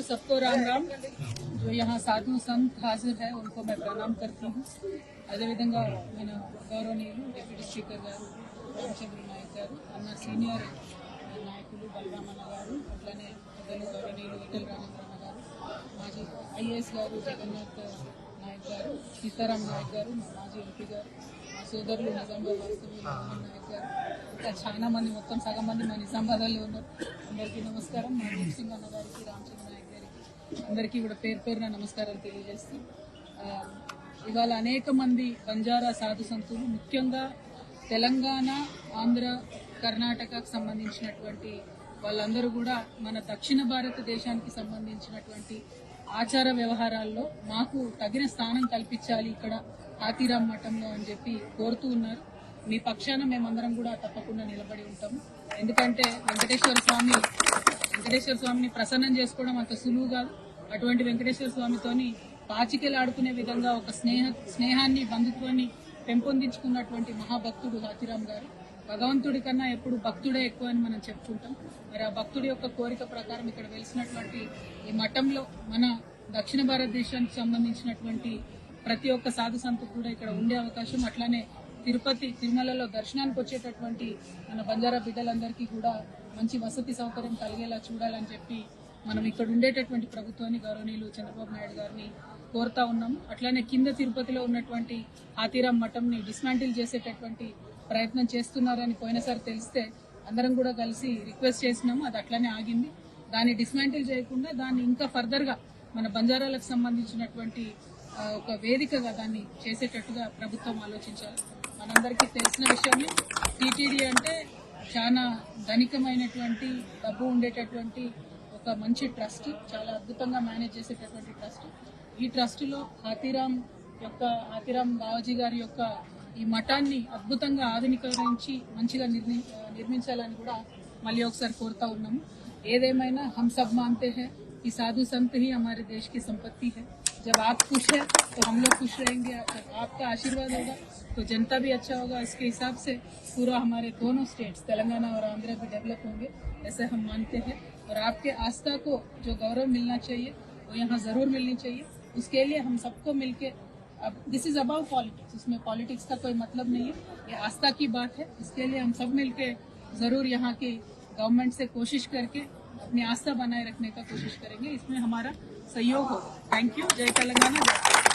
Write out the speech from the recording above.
सबको राम राम। जो यहाँ साधु संत हाजिर है उनको मैं प्रणाम करती हूँ। అదేవిధంగా మన గౌరవనీయులు డిప్యూటీ స్పీకర్ గారు రామచంద్ర నాయక్ గారు, అన్న సీనియర్ నాయకులు బలరామన్న గారు, అట్లానే పెద్దలు గౌరవనీయులు ఈటెల రాజేంద్రన్న గారు, మాజీ ఐఏఎస్ గారు జగన్నాథ్ నాయక్ గారు, సీతారాం నాయక్ గారు, మా మాజీ ఎంపీ గారు, మా సోదరులు నిజామాబాద్ వాస్తవ్యులు నాయక్ గారు, ఇంకా చాలా మంది, మొత్తం సగం మంది మా నిజామాబాద్లో ఉన్నారు. అందరికీ నమస్కారం. మా సింగ్ అన్న గారికి, రామచంద్ర నాయక్ గారికి అందరికీ కూడా పేరు పేరున నమస్కారాలు తెలియజేస్తూ, ఇవాళ అనేక మంది బంజారా సాధు సంతులు, ముఖ్యంగా తెలంగాణ, ఆంధ్ర, కర్ణాటకకు సంబంధించినటువంటి వాళ్ళందరూ కూడా మన దక్షిణ భారతదేశానికి సంబంధించినటువంటి ఆచార వ్యవహారాల్లో మాకు తగిన స్థానం కల్పించాలి ఇక్కడ హాతీరాం మఠంలో అని చెప్పి కోరుతూ ఉన్నారు. మీ పక్షాన మేమందరం కూడా తప్పకుండా నిలబడి ఉంటాము. ఎందుకంటే వెంకటేశ్వర స్వామిని ప్రసన్నం చేసుకోవడం అంత సులువు కాదు. అటువంటి వెంకటేశ్వర స్వామితోని పాచికలు ఆడుకునే విధంగా ఒక స్నేహాన్ని, బంధుత్వాన్ని పెంపొందించుకున్నటువంటి మహాభక్తుడు హాతీరాం గారు. భగవంతుడి కన్నా ఎప్పుడు భక్తుడే ఎక్కువ అని మనం చెప్పుకుంటాం. మరి ఆ భక్తుడి యొక్క కోరిక ప్రకారం ఇక్కడ వెలిసినటువంటి ఈ మఠంలో మన దక్షిణ భారతదేశానికి సంబంధించినటువంటి ప్రతి ఒక్క సాధు సంతు కూడా ఇక్కడ ఉండే అవకాశం, అట్లానే తిరుపతి, తిరుమలలో దర్శనానికి వచ్చేటటువంటి మన బంజారా బిడ్డలందరికీ కూడా మంచి వసతి సౌకర్యం కలిగేలా చూడాలని చెప్పి మనం ఇక్కడ ఉండేటటువంటి ప్రభుత్వాన్ని, గౌరవనీయులు చంద్రబాబు నాయుడు గారిని కోరుతా ఉన్నాము. అట్లానే కింద తిరుపతిలో ఉన్నటువంటి హాతీరాం మఠంని డిస్మాంటిల్ చేసేటటువంటి ప్రయత్నం చేస్తున్నారని పోయినసారి తెలిస్తే అందరం కూడా కలిసి రిక్వెస్ట్ చేసినాము. అది అట్లానే ఆగింది. దాన్ని డిస్మాంటిల్ చేయకుండా దాన్ని ఇంకా ఫర్దర్ గా మన బంజారాలకు సంబంధించినటువంటి ఒక వేదికగా దాన్ని చేసేటట్టుగా ప్రభుత్వం ఆలోచించాలి. మనందరికీ తెలిసిన విషయమే, టీటీడీ అంటే చాలా ధనికమైనటువంటి, డబ్బు ఉండేటటువంటి ఒక మంచి ట్రస్ట్, చాలా అద్భుతంగా మేనేజ్ చేసేటటువంటి ట్రస్ట్. ఈ ట్రస్టులో హాతీరాం బావాజీ గారి యొక్క ఈ మఠాన్ని అద్భుతంగా ఆధునీకరించి మంచిగా నిర్మించాలని కూడా మళ్ళీ ఒకసారి కోరుతా ఉన్నాము. ఏదేమైనా हम सब मानते हैं कि साधु संत ही हमारे देश की संपत्ति है। जब आप खुश है तो हम लोग खुश रहेंगे, आपका आशीर्वाद होगा तो जनता भी अच्छा होगा। इसके हिसाब से पूरा हमारे दोनों स्टेट्स तेलंगाना और आंध्र भी डेवलप होंगे, ऐसे हम मानते हैं। और आपके आस्था को जो गौरव मिलना चाहिए वो यहाँ जरूर मिलनी चाहिए। उसके लिए हम सबको मिलके, अब दिस इज अबाउट पॉलिटिक्स, इसमें पॉलिटिक्स का कोई मतलब नहीं है, ये आस्था की बात है। इसके लिए हम सब मिलके जरूर यहाँ की गवर्नमेंट से कोशिश करके अपनी आस्था बनाए रखने का कोशिश करेंगे। इसमें हमारा सहयोग होगा। Thank you. जय तेलंगाना, जय।